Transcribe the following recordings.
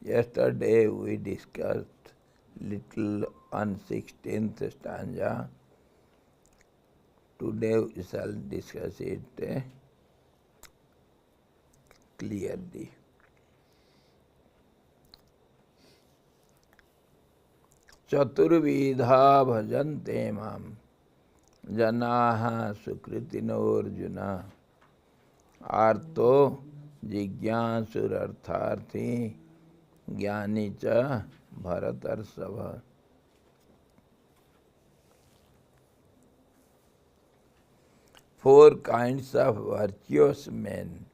Yesterday we discussed little on 16th stanza. Today we shall discuss it clearly. Chaturvidha bhajante mam janaha sukritinor arto jigyansurartharthi ज्ञानी च भरतर्षभ. Four kinds of virtuous men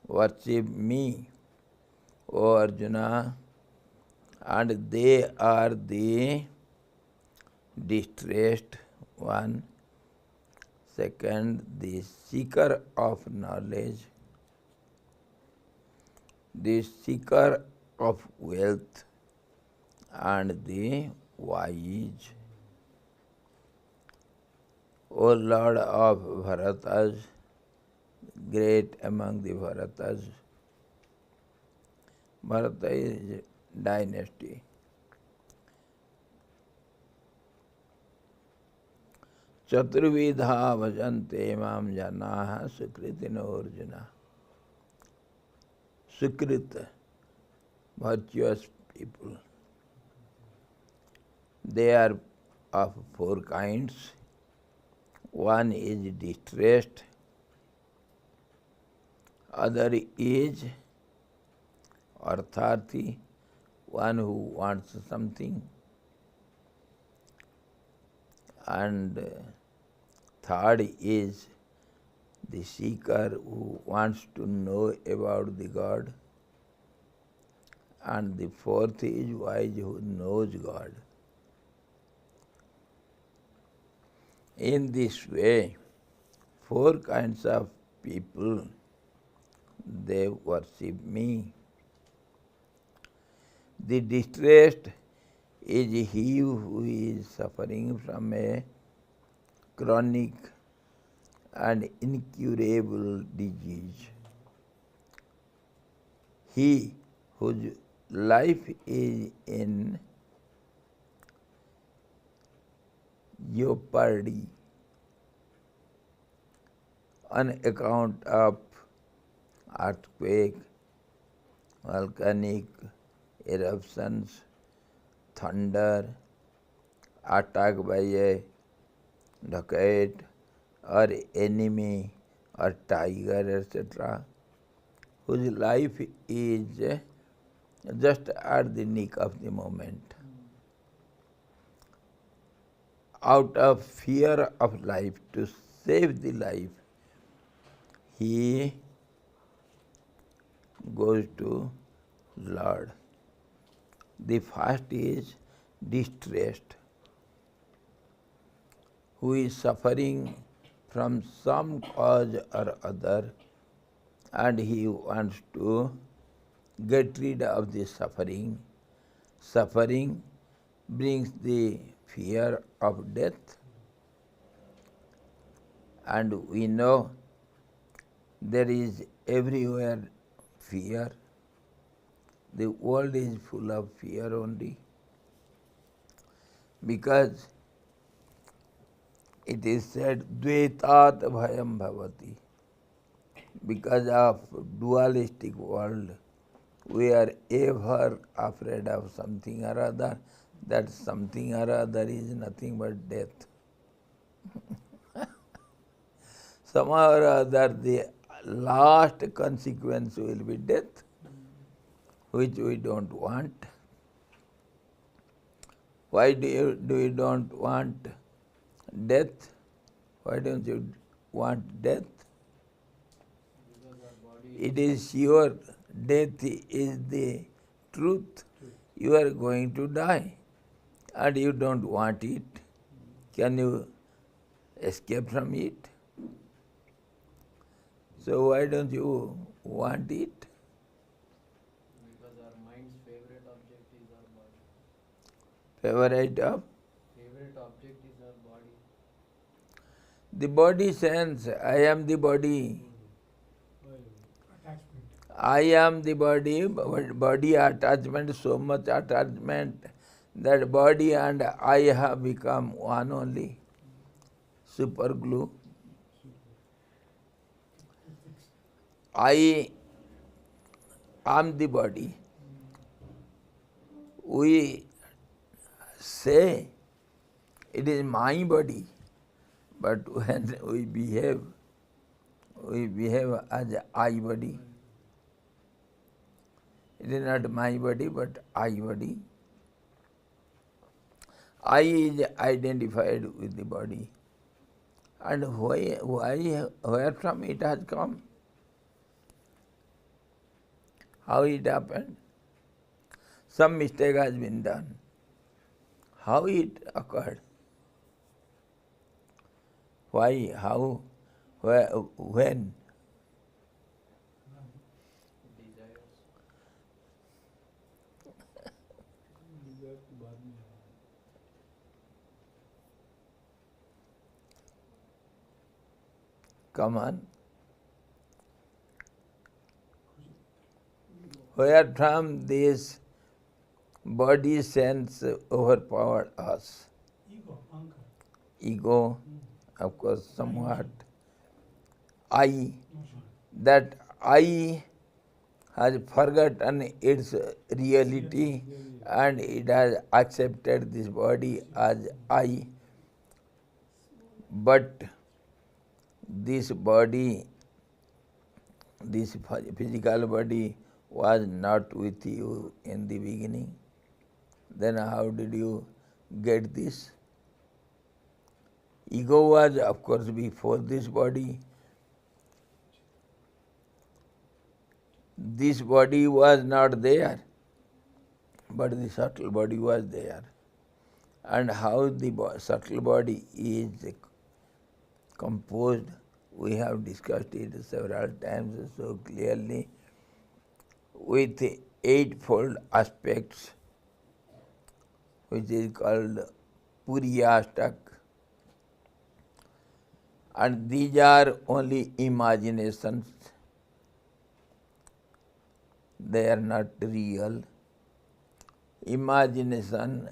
worship me, O Arjuna, and they are the distressed one. Second, the seeker of knowledge, the seeker of wealth, and the wise. O Lord of Bharatas, great among the Bharatas. Bharata is dynasty. Chaturvidha bhajante mam janaha sukritino Arjuna. Sukrit, virtuous people. They are of four kinds. One is distressed, other is artharthi, one who wants something, and third is the seeker who wants to know about the God, and the fourth is wise who knows God. In this way, four kinds of people, they worship me. The distressed is he who is suffering from a chronic and incurable disease. He whose life is in jeopardy on account of earthquake, volcanic eruptions, thunder, attack by a dacoit or enemy or tiger, etc., whose life is just at the nick of the moment. Out of fear of life, to save the life, he goes to Lord. The first is distressed, who is suffering from some cause or other, and he wants to get rid of the suffering. Suffering brings the fear of death, and we know there is everywhere fear. The world is full of fear only, because it is said, Dvetat bhayam bhavati. Because of dualistic world, we are ever afraid of something or other. That something or other is nothing but death. Somehow or other, the last consequence will be death, which we don't want. Why do you don't want death? Why don't you want death? It is sure. Death is the truth. You are going to die, and you don't want it. Can you escape from it? So why don't you want it? Because our mind's favorite object is our body. Favorite object is our body. The body sense, I am the body. I am the body, body attachment, so much attachment that body and I have become one only, super glue. I am the body. We say it is my body, but when we behave as I body. It is not my body, but I body. I is identified with the body. And where from it has come? How it happened? Some mistake has been done. How it occurred? Why? How? Where? When? desires. Come on. Where from this body sense overpowered us? Ego, of course, somewhat. I, that I has forgotten its reality and it has accepted this body as I. But this body, this physical body was not with you in the beginning. Then how did you get this? Ego was, of course, before this body. This body was not there, but the subtle body was there. And how the subtle body is composed, we have discussed it several times so clearly, with eightfold aspects, which is called Puriyastak. And these are only imaginations. They are not real. Imagination,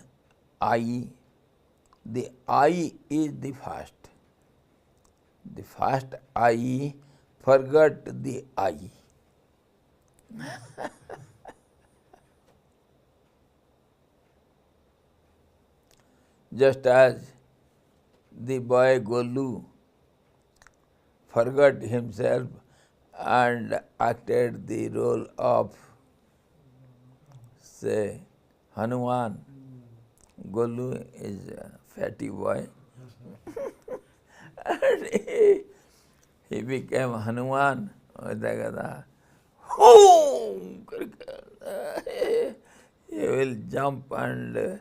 I, the I is the first. The first I forgot the I. Just as the boy Golu forgot himself and acted the role of, say, Hanuman. Golu is a fatty boy. And he became Hanuman. He will jump and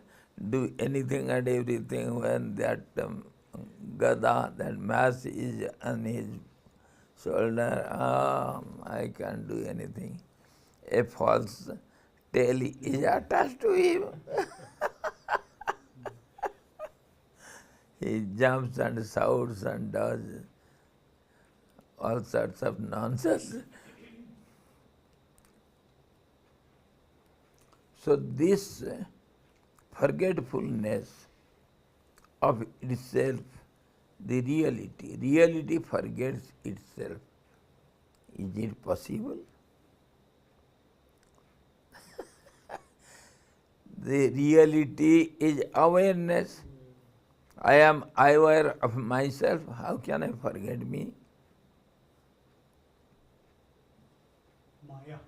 do anything and everything when that gada, that mass is on his shoulder. I can't do anything. A false tail is attached to him. He jumps and shouts and does all sorts of nonsense. So this forgetfulness of itself, the reality forgets itself. Is it possible? The reality is awareness. I am aware of myself. How can I forget me? Maya.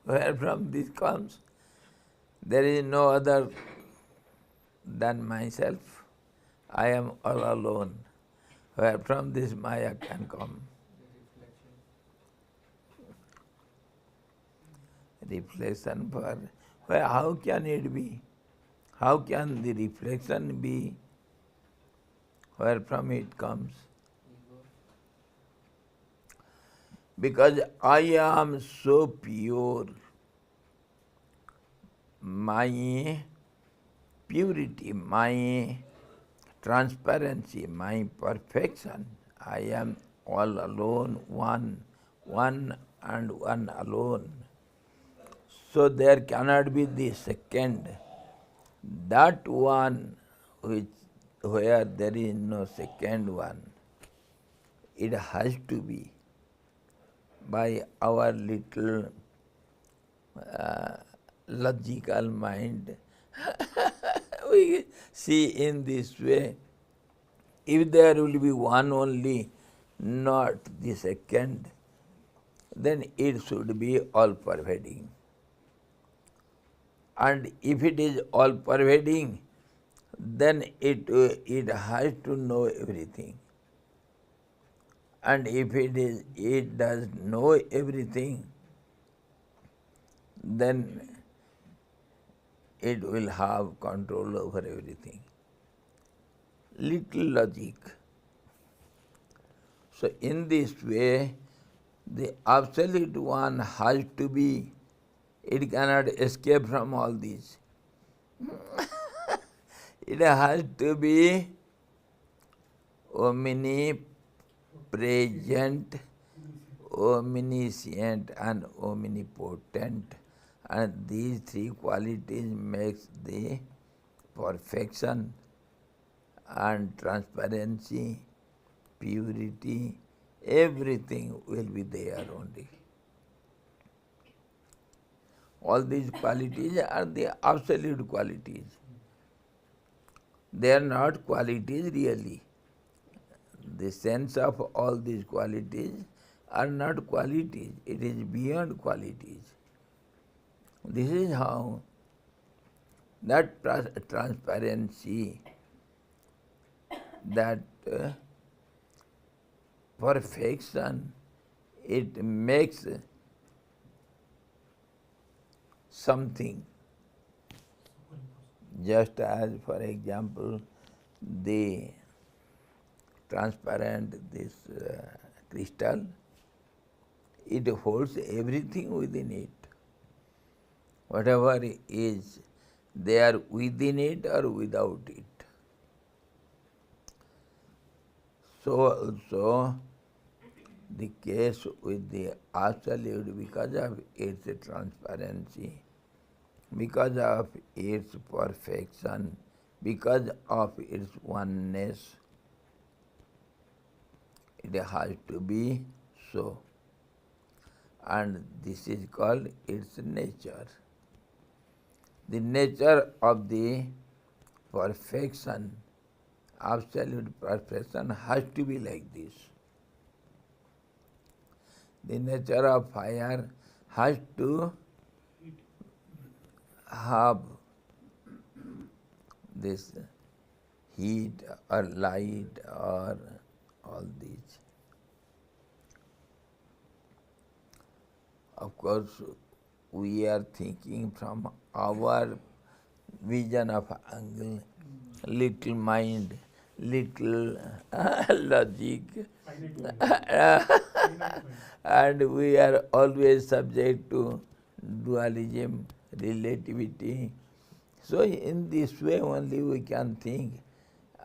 Where from this comes? There is no other than myself. I am all alone. Where from this Maya can come? The reflection. Reflection for where? How can it be? How can the reflection be? Where from it comes? Ego. Because I am so pure. My purity, my transparency, my perfection, I am all alone, one and one alone. So there cannot be the second. That one which where there is no second one, it has to be by our little logical mind. We see in this way, if there will be one only, not the second, then it should be all-pervading. And if it is all-pervading, then it has to know everything. And if it does know everything, then it will have control over everything. Little logic. So in this way, the absolute one has to be, it cannot escape from all these. It has to be omnipresent, omniscient and omnipotent. And these three qualities makes the perfection and transparency, purity, everything will be there only. All these qualities are the absolute qualities. They are not qualities really. The sense of all these qualities are not qualities. It is beyond qualities. This is how that transparency, that perfection, it makes something. Just as, for example, the transparent, this crystal, it holds everything within it. Whatever is there within it or without it. So also the case with the absolute, because of its transparency, because of its perfection, because of its oneness, it has to be so. And this is called its nature. The nature of the perfection, absolute perfection, has to be like this. The nature of fire has to have this heat or light or all these. Of course, we are thinking from our vision of angle, little mind, little logic, and we are always subject to dualism, relativity. So in this way only we can think,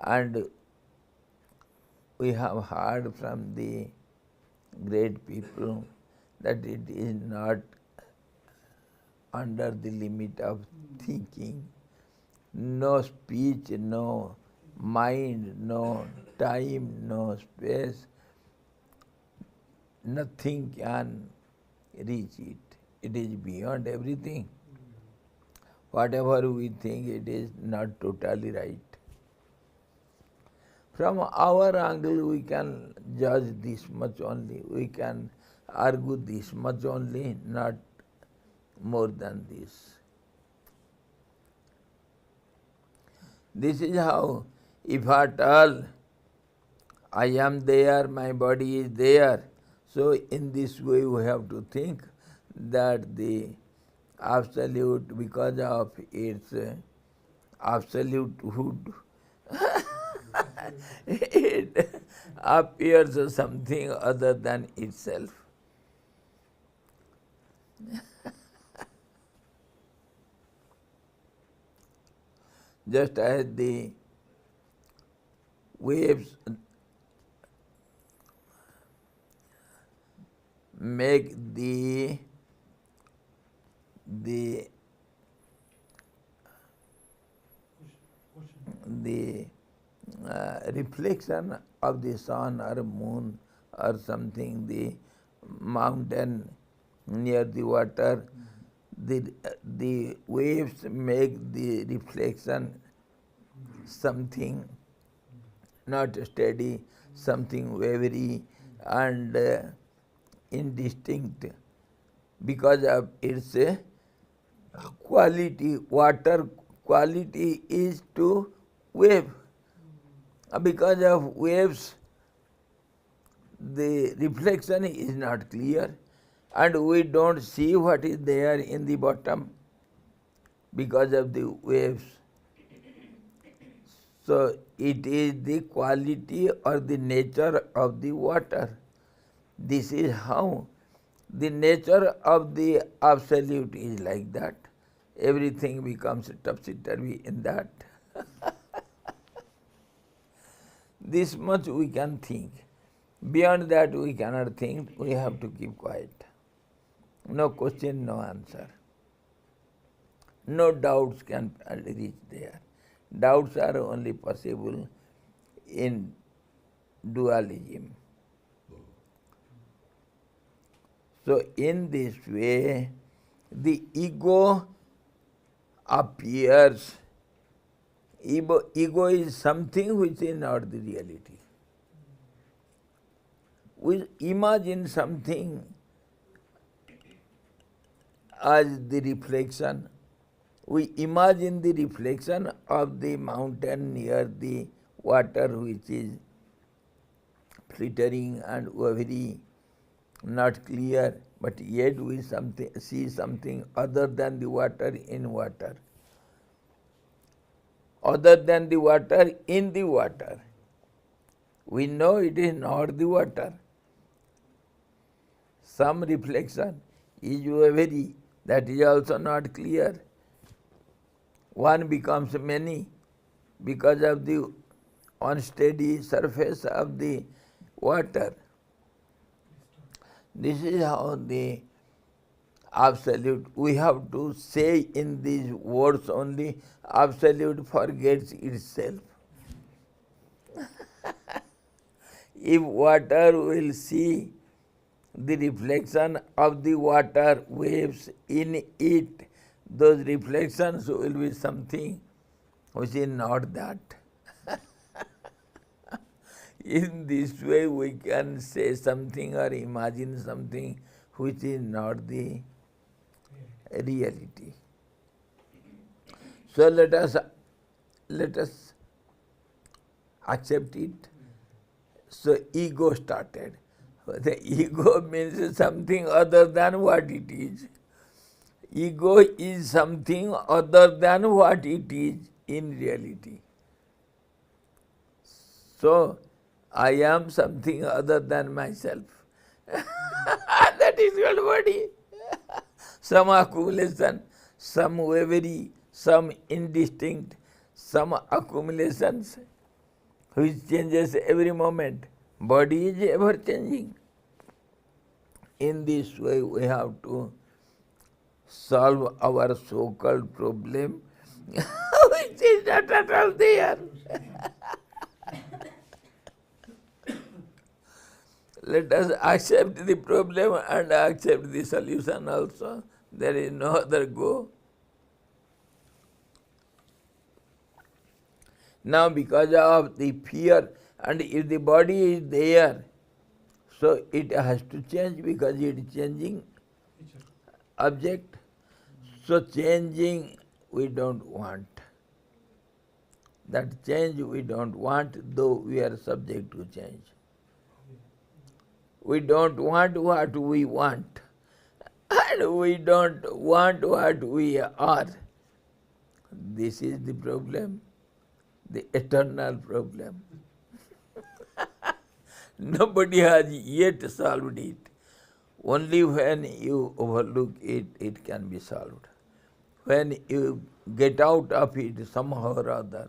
and we have heard from the great people that it is not under the limit of thinking. No speech, no mind, no time, no space, nothing can reach it. It is beyond everything. Whatever we think, it is not totally right. From our angle, we can judge this much only. We can argue this much only, not more than this. This is how, if at all I am there, my body is there. So in this way we have to think that the absolute, because of its absolutehood, it appears as something other than itself. Just as the waves make the reflection of the sun or moon or something, the mountain near the water, the waves make the reflection something not steady, something wavery and indistinct because of its quality. Water quality is to wave. Because of waves, the reflection is not clear and we don't see what is there in the bottom because of the waves. So it is the quality or the nature of the water. This is how the nature of the absolute is like that. Everything becomes topsy-turvy in that. This much we can think. Beyond that we cannot think, we have to keep quiet. No question, no answer. No doubts can reach there. Doubts are only possible in dualism. So in this way, the ego appears. Ego is something which is not the reality. We imagine something as the reflection. We imagine the reflection of the mountain near the water which is flittering and wavery, not clear, but yet we see something other than the water in water. Other than the water in the water. We know it is not the water. Some reflection is wavery, that is also not clear. One becomes many because of the unsteady surface of the water. This is how the absolute, we have to say in these words only, absolute forgets itself. If water will see the reflection of the water waves in it, those reflections will be something which is not that. In this way we can say something or imagine something which is not the reality. So let us accept it. So ego started. The ego means something other than what it is. Ego is something other than what it is in reality. So I am something other than myself. That is your body. Some accumulation, some wavery, some indistinct, some accumulations which changes every moment. Body is ever changing. In this way we have to solve our so-called problem which is not at all there. Let us accept the problem and accept the solution also. There is no other go. Now because of the fear, and if the body is there, so it has to change because it is changing object. So changing we don't want. That change we don't want, though we are subject to change. We don't want what we want, and we don't want what we are. This is the problem, the eternal problem. Nobody has yet solved it. Only when you overlook it, it can be solved. When you get out of it somehow or other,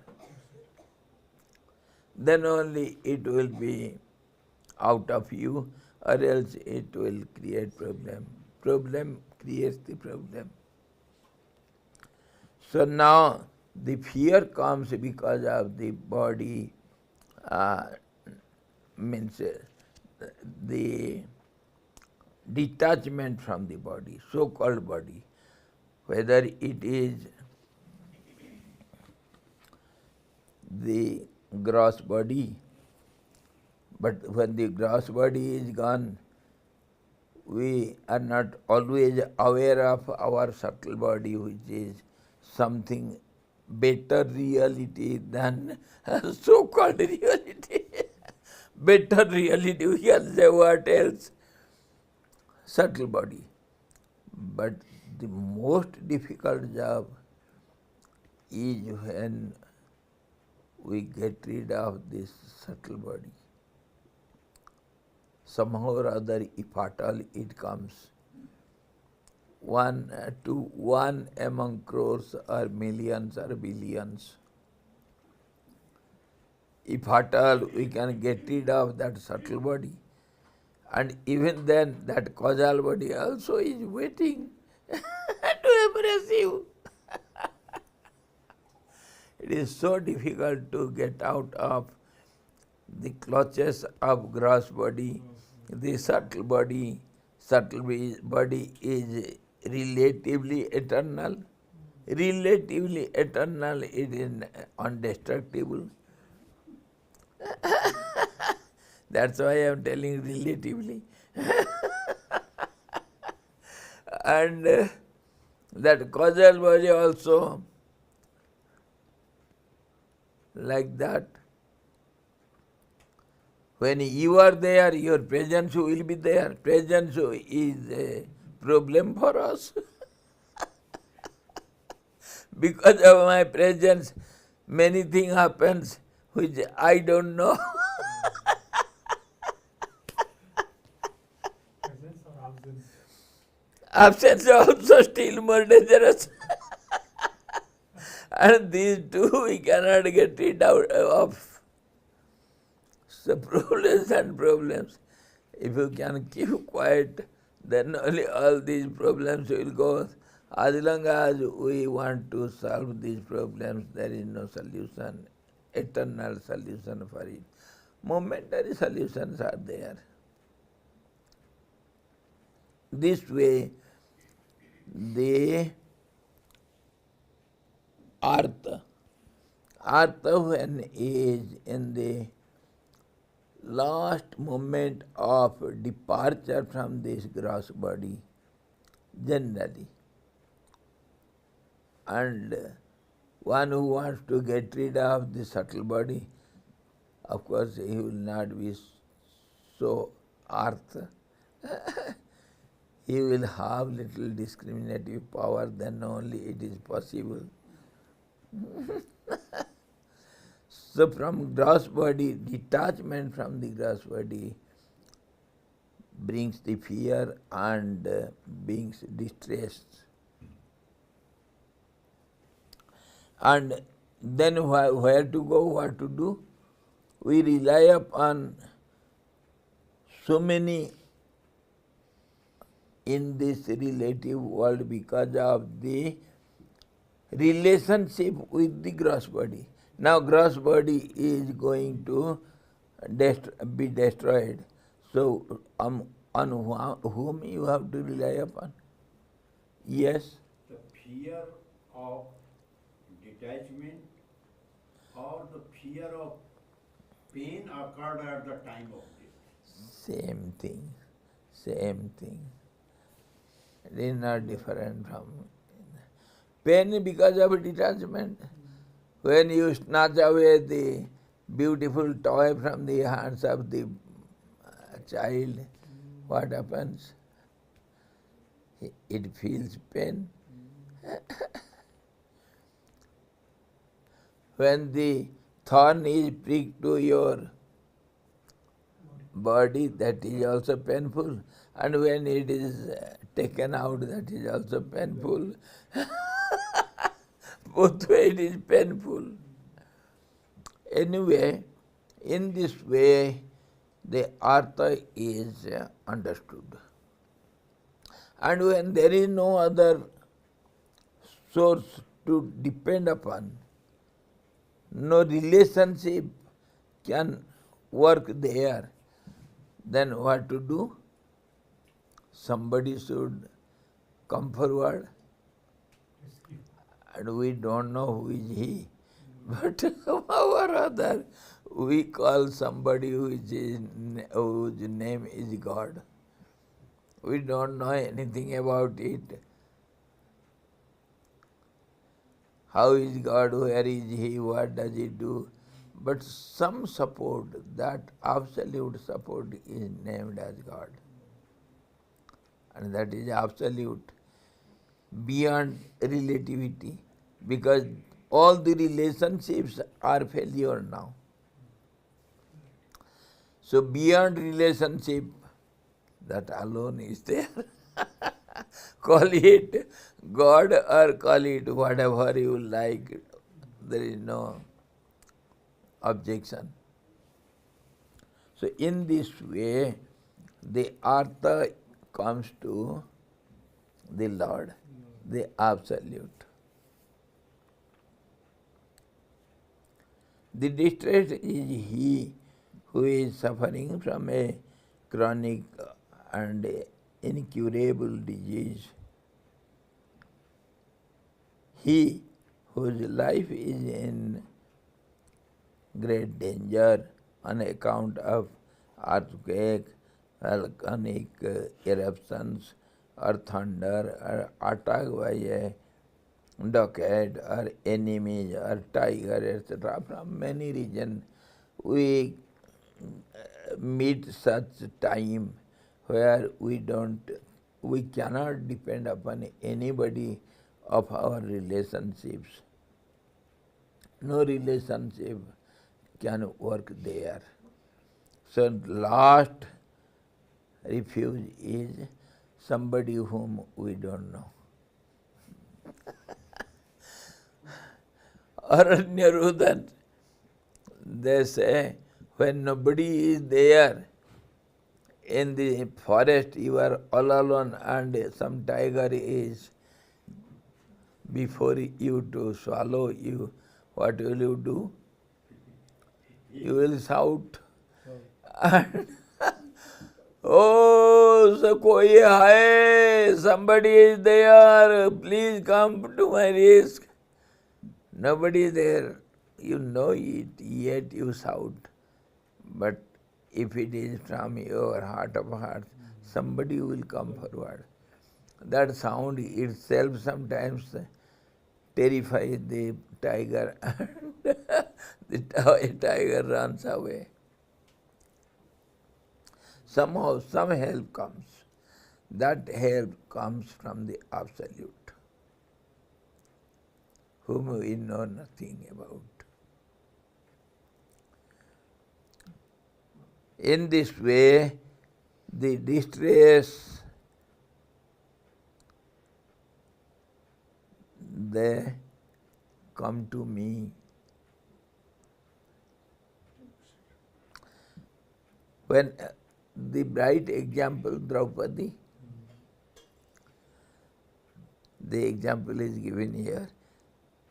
then only it will be out of you. or else it will create problem. Problem creates the problem. So now the fear comes because of the body, means the detachment from the body, so-called body, whether it is the gross body, but when the gross body is gone, we are not always aware of our subtle body, which is something better reality than so-called reality. Better reality, we can say what else? Subtle body. But the most difficult job is when we get rid of this subtle body. Somehow or other, if at all it comes, one among crores or millions or billions. If at all we can get rid of that subtle body, and even then that causal body also is waiting to embrace you. It is so difficult to get out of the clutches of gross body. The subtle body is relatively eternal. Relatively eternal, it is indestructible. That's why I am telling relatively. And that causal body also like that. When you are there, your presence will be there. Presence is a problem for us. Because of my presence, many things happens which I don't know. Presence or absence? Absence also still more dangerous. And these two we cannot get rid out of. So problems and problems. If you can keep quiet, then only all these problems will go. As long as we want to solve these problems, there is no solution, eternal solution for it. Momentary solutions are there. This way, the Artha when is in the last moment of departure from this gross body, generally, and one who wants to get rid of the subtle body, of course he will not be so Artha. He will have little discriminative power, then only it is possible. So from gross body, detachment from the gross body brings the fear and brings distress. And then where to go, what to do? We rely upon so many in this relative world because of the relationship with the gross body. Now gross body is going to be destroyed. So on whom you have to rely upon? Yes? The fear of detachment or the fear of pain occurred at the time of death. Same thing. Same thing. It is not different from pain because of detachment. When you snatch away the beautiful toy from the hands of the child, what happens? It feels pain. When the thorn is pricked to your body, that is also painful. And when it is taken out, that is also painful. Both ways it is painful. Anyway, in this way, the artha is understood. And when there is no other source to depend upon, no relationship can work there, then what to do? Somebody should come forward, and we don't know who is he. But somehow or other, we call somebody whose name is God. We don't know anything about it. How is God? Where is He? What does He do? But some support, that absolute support is named as God. And that is absolute, beyond relativity, because all the relationships are failure now. So beyond relationship, that alone is there. Call it God or call it whatever you like. There is no objection. So in this way, the artha comes to the Lord, the Absolute. The distressed is he who is suffering from a chronic and incurable disease. He whose life is in great danger on account of earthquake, volcanic eruptions, or thunder, or attack by a dacoit, or enemies, or tiger, etc. From many regions, we meet such time where we cannot depend upon anybody of our relationships. No relationship can work there. So last refuge is somebody whom we don't know. Aranyarudan, they say, when nobody is there in the forest, you are all alone and some tiger is before you to swallow you, what will you do? You will shout. And oh, so koi hai, somebody is there, please come to my risk. Nobody is there. You know it, yet you shout. But if it is from your heart of hearts, somebody will come forward. That sound itself sometimes terrifies the tiger, and the tiger runs away. Somehow some help comes. That help comes from the Absolute, whom we know nothing about. In this way, the distress, they come to me. When the bright example, Draupadi, the example is given here.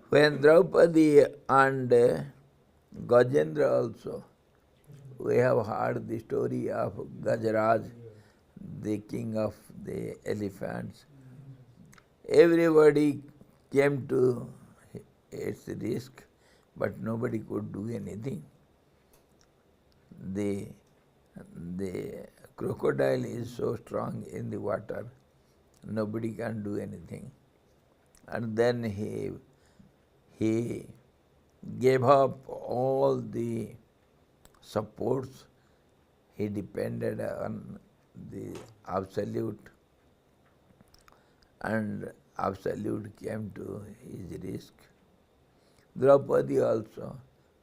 When Draupadi and Gajendra also, we have heard the story of Gajaraj, the king of the elephants. Everybody came to its risk, but nobody could do anything. The crocodile is so strong in the water, nobody can do anything. And then he gave up all the supports. He depended on the Absolute, and Absolute came to his risk. Draupadi also,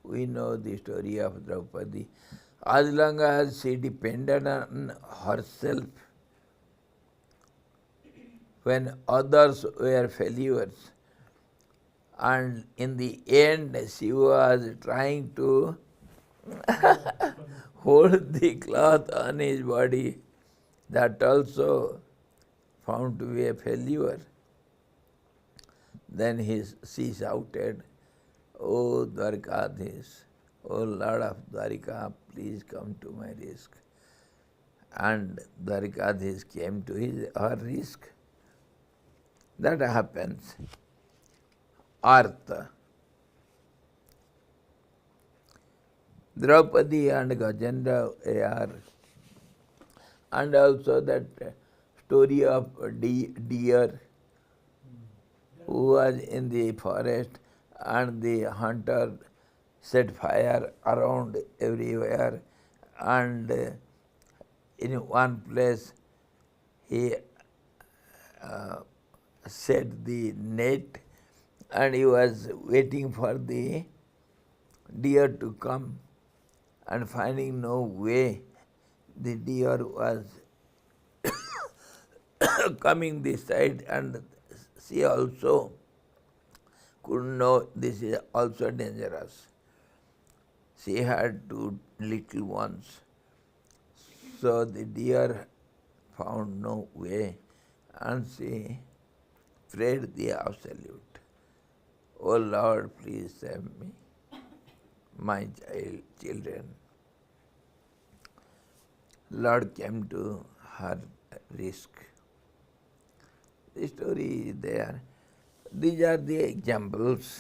we know the story of Draupadi. As long as she depended on herself, when others were failures, and in the end she was trying to hold the cloth on his body, that also found to be a failure. Then she shouted, "O Dwarkadhish, O Lord of Dwarika, please come to my risk." And Dwarkadhish came to her risk. That happens. Artha. Draupadi and Gajendra are, and also that story of deer who was in the forest and the hunter set fire around everywhere, and in one place he set the net and he was waiting for the deer to come, and finding no way, the deer was coming this side, and she also could know this is also dangerous. She had two little ones. So the deer found no way, and she prayed the absolute. "O Lord, please save me, my children." Lord came to her risk. The story is there. These are the examples.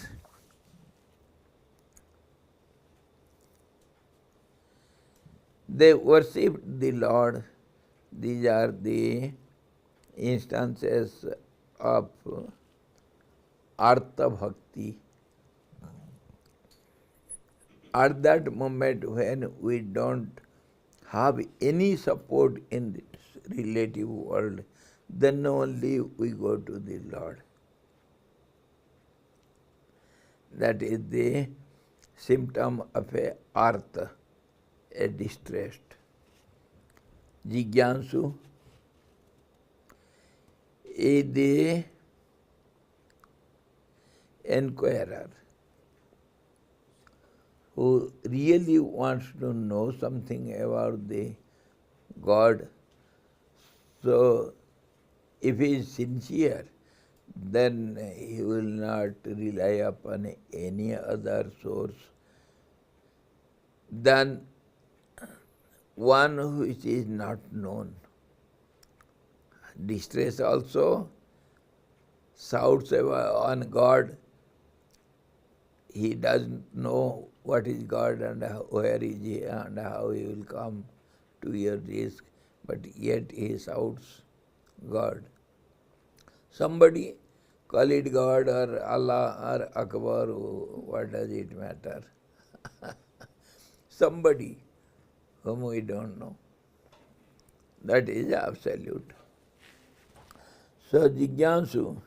They worshipped the Lord. These are the instances of Artha Bhakti. At that moment when we don't have any support in this relative world, then only we go to the Lord. That is the symptom of a artha, a distressed. Jigyansu is the inquirer who really wants to know something about the God. So if he is sincere, then he will not rely upon any other source than one which is not known. Distress also shouts on God. He doesn't know what is God and where is he and how he will come to your risk, but yet he shouts God. Somebody, call it God or Allah or Akbar, what does it matter? Somebody whom we don't know. That is absolute. So Jigyansu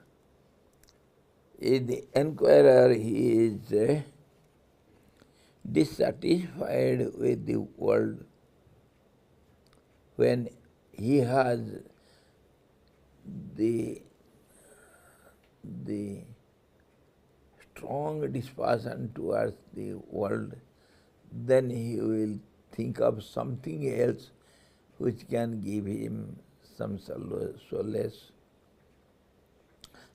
is the inquirer. He is dissatisfied with the world when he has the strong disposition towards the world, then he will think of something else which can give him some solace.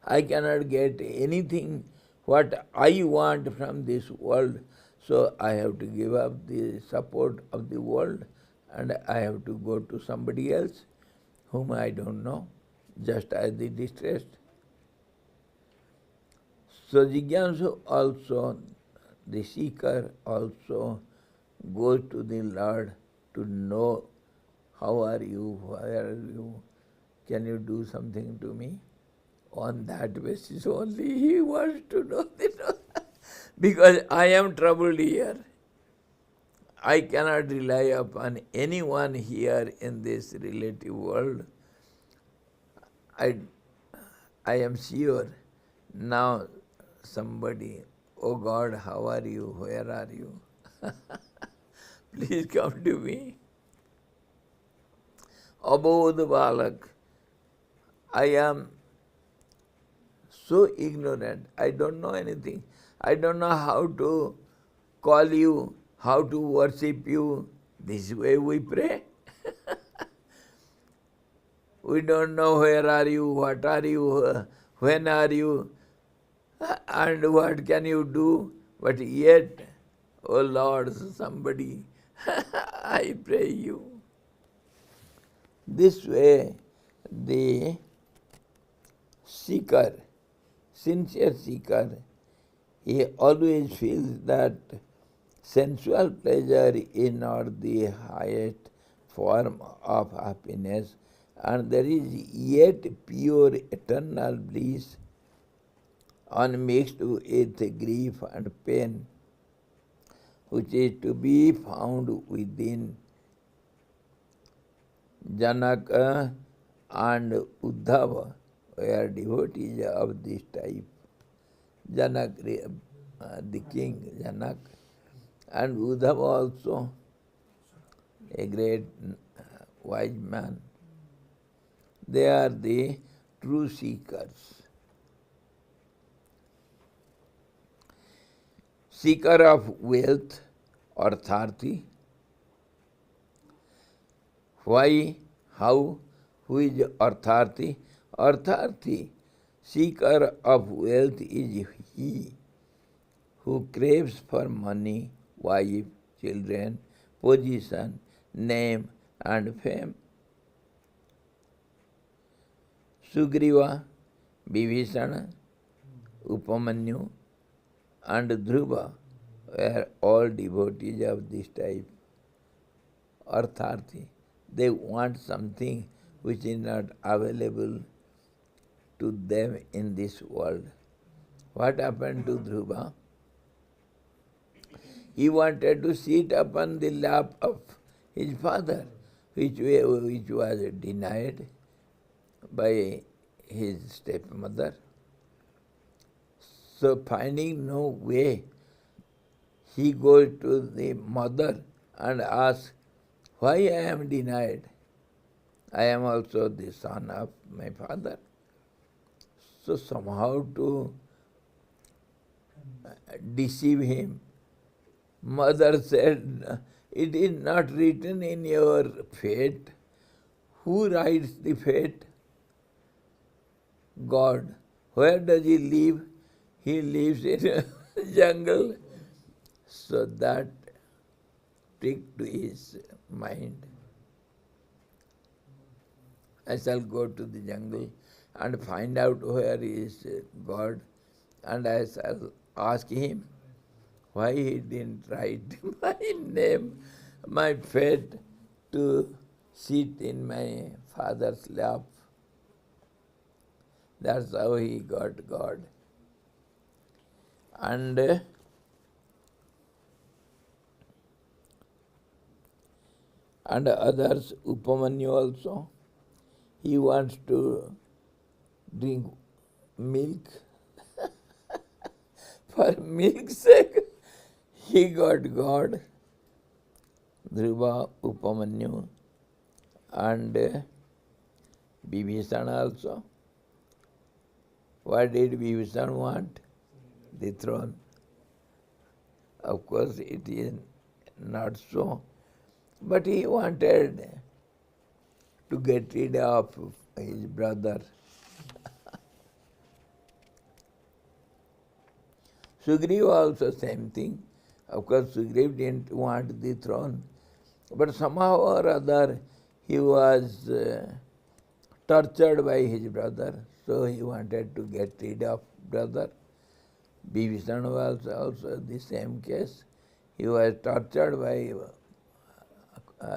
I cannot get anything what I want from this world, so I have to give up the support of the world and I have to go to somebody else whom I don't know, just as the distressed. So Jigyansu also, the seeker also goes to the Lord to know how are you, where are you, can you do something to me? On that basis only he wants to know this. Because I am troubled here. I cannot rely upon anyone here in this relative world. I am sure now somebody, "Oh God, how are you? Where are you? Please come to me." Abodh Balak, I am so ignorant. I don't know anything. I don't know how to call you, how to worship you, This way we pray. We don't know where are you, what are you, when are you, and what can you do. But yet, oh Lord, somebody, I pray you. This way, the seeker, sincere seeker, he always feels that sensual pleasure is not the highest form of happiness, and there is yet pure eternal bliss unmixed with grief and pain, which is to be found within. Janaka and Uddhava were devotees of this type. Janak, the king Janak, and Uddhava also, a great wise man. They are the true seekers. Seeker of wealth, artharthi. Why, how, who is artharthi? Artharthi, seeker of wealth, is he who craves for money, wife, children, position, name and fame. Sugriva, Vibhishana, Upamanyu and Dhruva were all devotees of this type. Artharthi, they want something which is not available to them in this world. What happened to Dhruva? He wanted to sit upon the lap of his father, which was denied by his stepmother. So finding no way, he goes to the mother and asks, why I am denied? I am also the son of my father. So somehow to deceive him, mother said, it is not written in your fate. Who writes the fate? God. Where does he live? He lives in a jungle. So that pricked to his mind. I shall go to the jungle and find out where is God, and I shall ask him why he didn't write my name, my fate, to sit in my father's lap. That's how he got God. And others, Upamanyu also, he wants to drink milk. For milk's sake, he got God. Dhruva, Upamanyu, and Vibhishana also. What did Vibhishana want? The throne. Of course, it is not so. But he wanted to get rid of his brother. Sugriva also same thing. Of course, Sugriva didn't want the throne. But somehow or other, he was tortured by his brother. So he wanted to get rid of brother. Vibhishana was also the same case. He was tortured by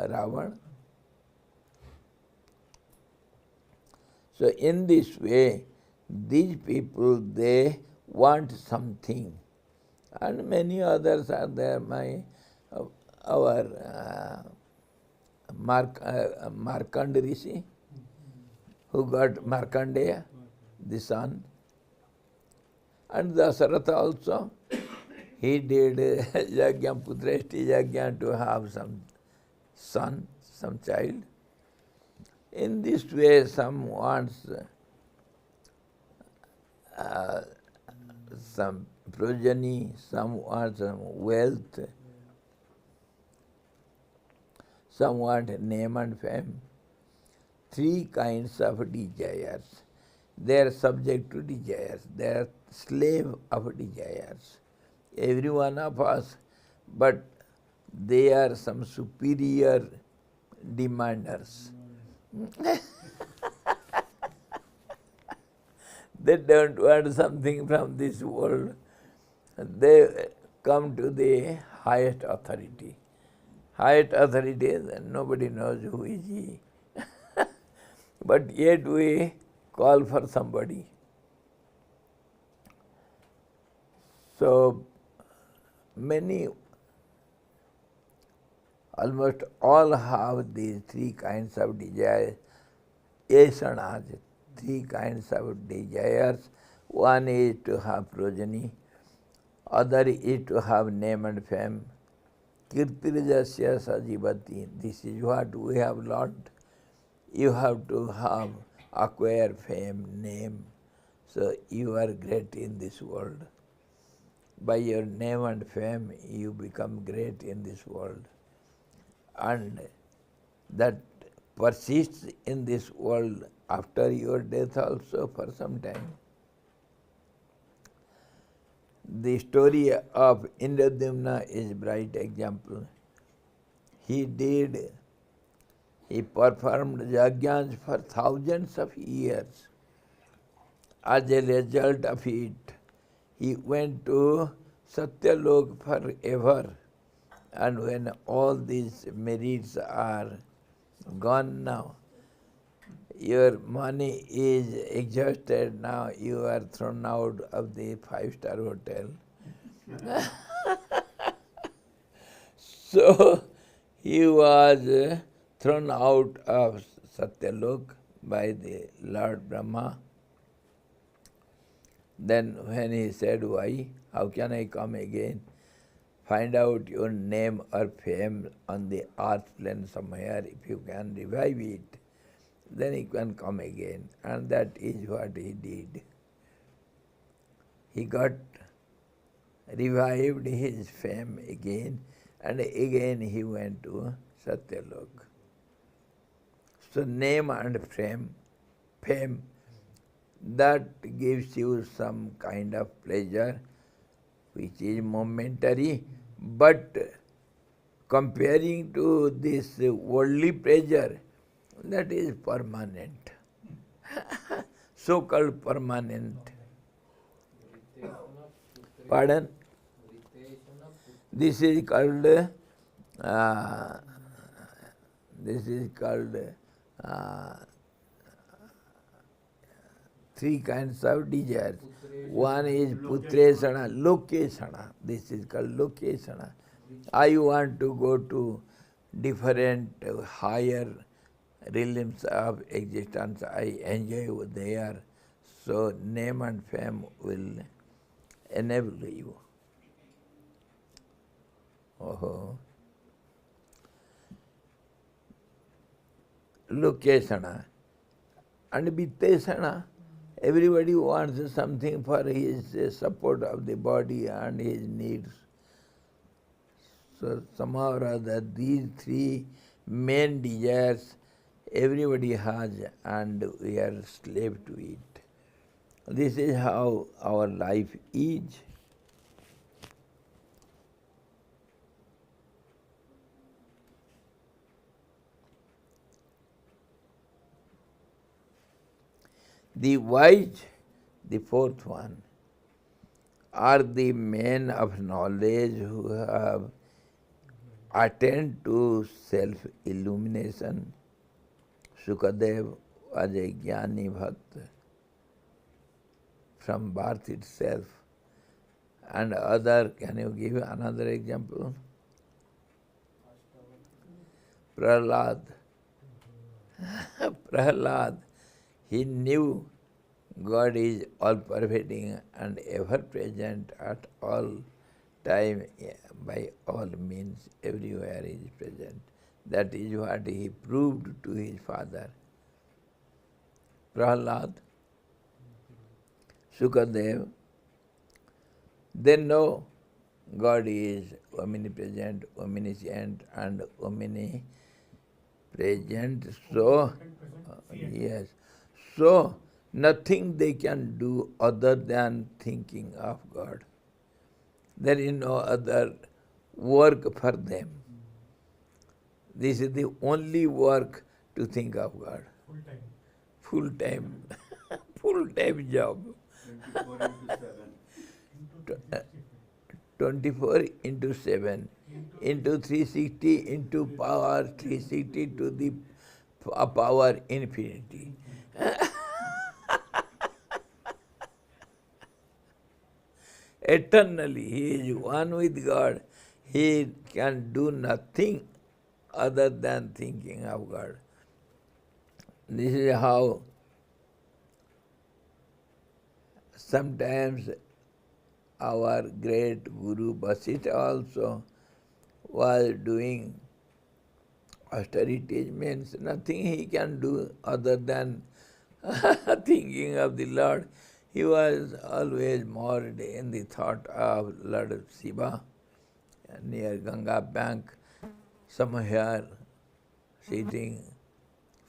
Ravan. So in this way, these people, they want something. And many others are there. Our Markand Rishi, who got Markandeya, the son. And Dasaratha also, he did Yajna, Putreshti Yajna, to have some son, some child. In this way, some wants some progeny, some wants some wealth. some want name and fame. Three kinds of desires. They are subject to desires. They are slave of desires. Every one of us, but they are some superior demanders. They don't want something from this world. They come to the highest authority. Highest authority, nobody knows who is he. But yet we call for somebody. So many, almost all have these three kinds of desires. Yesanas, three kinds of desires. One is to have progeny, other is to have name and fame. Kirtirajasya sajivati. This is what we have learned. You have to have, acquire fame, name. So you are great in this world. By your name and fame, you become great in this world. And that persists in this world after your death also for some time. The story of Indradyumna is a bright example. He performed yajnas for thousands of years. As a result of it, he went to Satyalok forever. And when all these merits are gone now, your money is exhausted now, you are thrown out of the 5-star hotel. So he was thrown out of Satyalok by the Lord Brahma. Then when he said, why? How can I come again? Find out your name or fame on the earth plane somewhere. If you can revive it, then he can come again. And that is what he did. He got revived his fame again, and again he went to Satyalok. So name and fame, that gives you some kind of pleasure, which is momentary, but comparing to this worldly pleasure, that is permanent. So-called permanent. Pardon? This is called three kinds of desires. One is putresana, lokesana. This is called lokesana. I want to go to different higher realms of existence. I enjoy there. So name and fame will enable you. Oh. Lokesana and vittesana. Everybody wants something for his support of the body and his needs. So somehow or other, these three main desires everybody has, and we are slave to it. This is how our life is. The wise, the fourth one, are the men of knowledge who have attained to self-illumination. Sukadev was a Jnani Bhakta from birth itself. And other, can you give another example? Prahlad. Prahlad, he knew God is all-pervading and ever-present at all time, by all means, everywhere he is present. That is what he proved to his father. Prahlad, Sukadev, they know God is omnipresent, omniscient, and omnipotent, present, so yes, so nothing they can do other than thinking of God. There is no other work for them. This is the only work to think of God. Full time. Full time job. 24 into 7. 24 into 7 into 360 into power 360 to the power infinity. Eternally, he is one with God. He can do nothing other than thinking of God. This is how sometimes our great Guru Vasishtha also was doing austerities, means nothing he can do other than thinking of the Lord. He was always moored in the thought of Lord Shiva near Ganga bank, somewhere sitting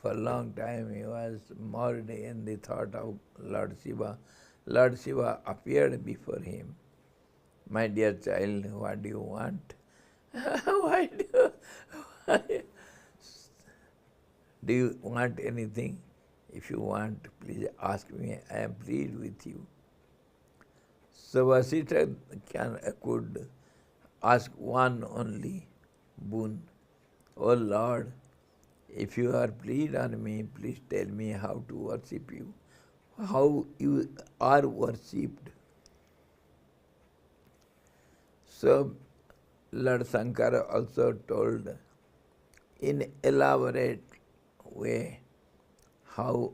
for a long time. He was moored in the thought of Lord Shiva. Lord Shiva appeared before him. My dear child, what do you want? Why do you want anything? If you want, please ask me. I am pleased with you. So Vasishtha could ask one only boon. Oh Lord, if you are pleased on me, please tell me how to worship you. How you are worshipped. So Lord Shankara also told in elaborate way how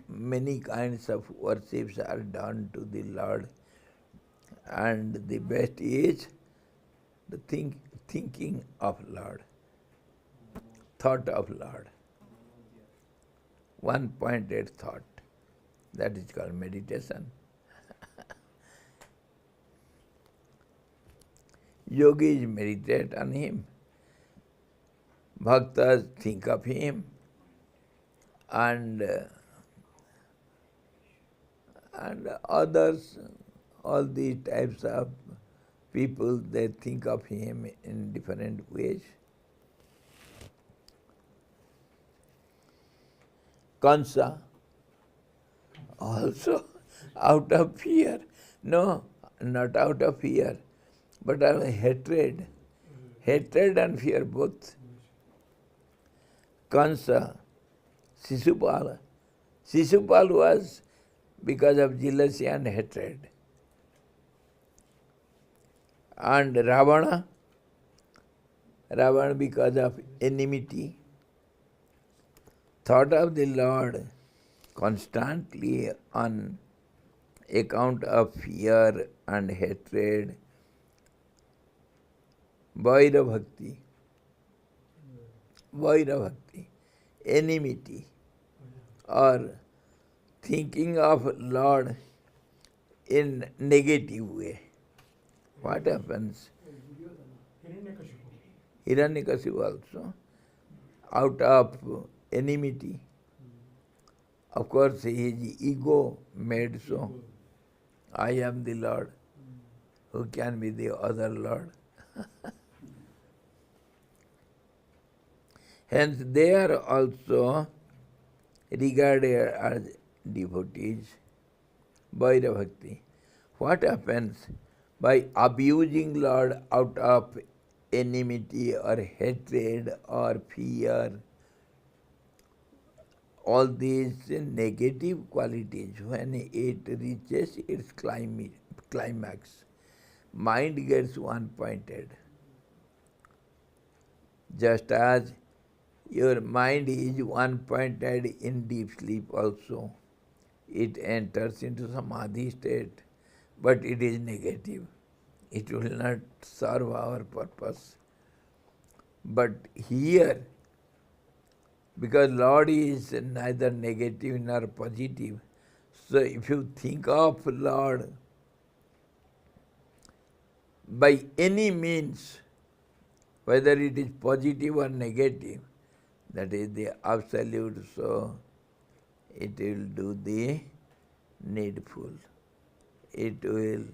many kinds of worships are done to the Lord, and the best is the thinking of Lord, thought of Lord, one-pointed thought. That is called meditation. Yogis meditate on him. Bhaktas think of him, and others, all these types of people, they think of him in different ways. Kansa also out of fear. No, not out of fear, but out of hatred. Hatred and fear both. Kansa, Shishupala. Shishupal was because of jealousy and hatred. And Ravana because of enmity. Thought of the Lord constantly on account of fear and hatred. Vaira Bhakti. Vaira Bhakti. Enmity. Or thinking of Lord in negative way. What happens? Hiranyakashipu also, out of enmity. Of course, his ego made so. I am the Lord. Who can be the other Lord? Hence, they are also regarded as devotees. Vaira Bhakti. What happens? By abusing Lord out of enmity or hatred or fear, all these negative qualities, when it reaches its climax, mind gets one-pointed. Just as your mind is one-pointed in deep sleep also, it enters into samadhi state, but it is negative. It will not serve our purpose. But here, because Lord is neither negative nor positive, so if you think of Lord by any means, whether it is positive or negative, that is the absolute, so it will do the needful. It will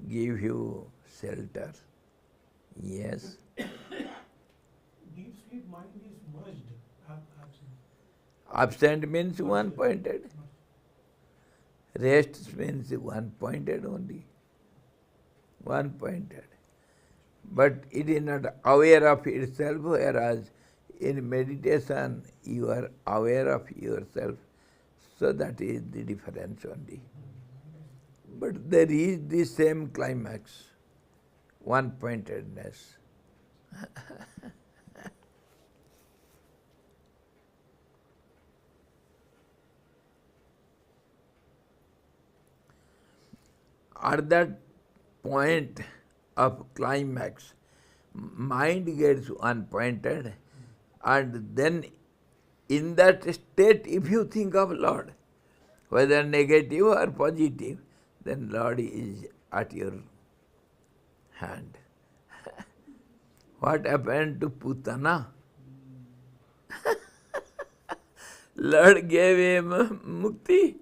give you shelter. Yes. Deep sleep mind is merged, absent. Absent means one-pointed. Rest means one-pointed only. One-pointed. But it is not aware of itself, whereas in meditation you are aware of yourself. So that is the difference only. But there is the same climax, one-pointedness. At that point of climax, mind gets one-pointed, and then in that state, if you think of Lord, whether negative or positive, then Lord is at your hand. What happened to Putana? Lord gave him mukti,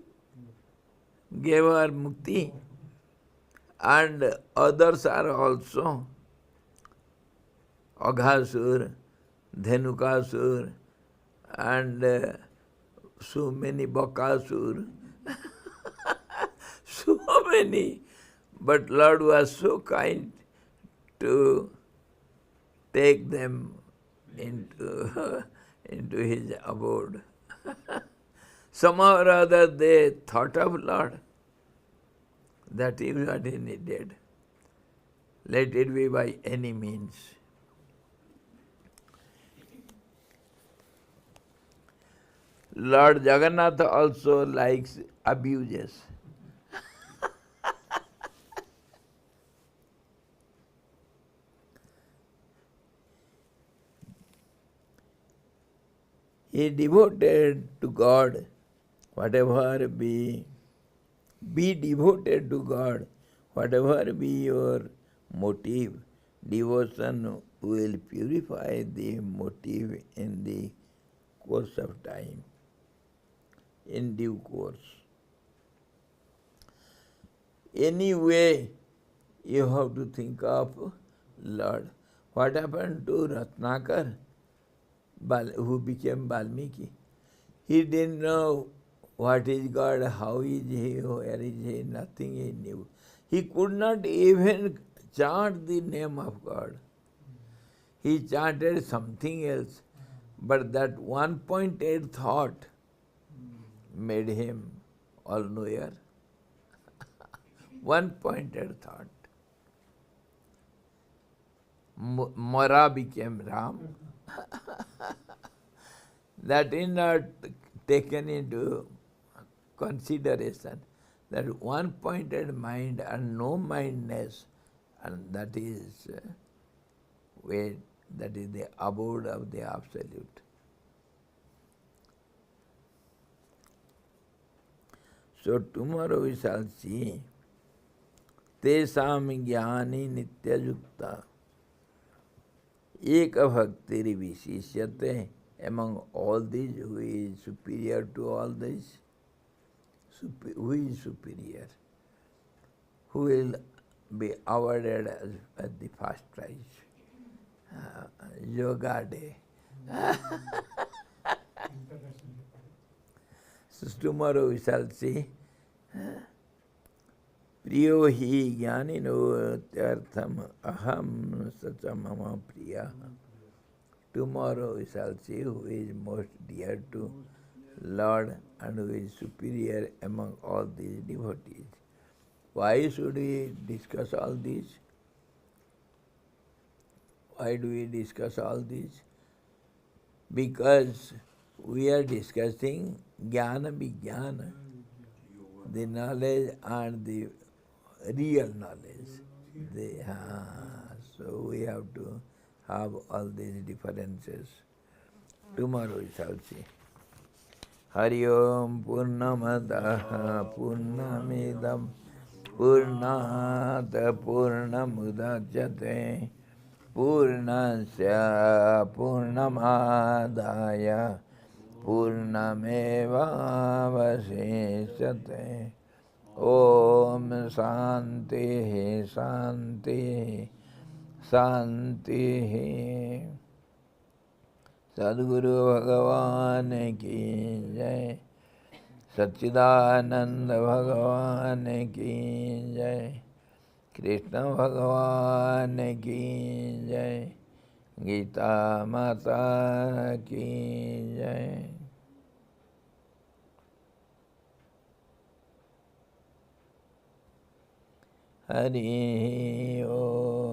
gave her mukti, and others are also Aghasur, Dhenukasur, and so many Bakasur, so many. But Lord was so kind to take them into, into his abode. Somehow or other they thought of Lord. That is what he needed. Let it be by any means. Lord Jagannath also likes abuses. He devoted to God, whatever be devoted to God, whatever be your motive. Devotion will purify the motive in the course of time, in due course. Anyway, you have to think of Lord. What happened to Ratnakar, who became Valmiki? He didn't know what is God, how is he, where is he, nothing he knew. He could not even chant the name of God. He chanted something else, but that one-pointed thought made him all-knower. One-pointed thought. Mara became Ram. That is not taken into consideration. That one-pointed mind and no-mindness, and that is where that is the abode of the Absolute. So tomorrow we shall see Tesam Jnani Nityajukta Eka Bhaktiri Vishishyate. Among all these, who is superior to all these? Who is superior? Who will be awarded as the first prize? Yoga Day. So tomorrow we shall see Priyo hi jnanino tyartham aham sacha mama priya. Tomorrow we shall see who is most dear to Lord and who is superior among all these devotees. Why should we discuss all this? Why do we discuss all this? Because we are discussing Jnana-Vijnana, the knowledge and the real knowledge. So we have to have all these differences. Tomorrow we shall see. Hari Om Purnamadaha Purnamidam Purnat Purnamudachyate पूर्णस्य पूर्णमादाय पूर्णमेवावशिष्यते। ओम शांति शांति शांति। सद्गुरु भगवान की जय। सच्चिदानंद भगवान की जय। कृष्ण भगवान की जय। गीता माता की जय। हरि ओम।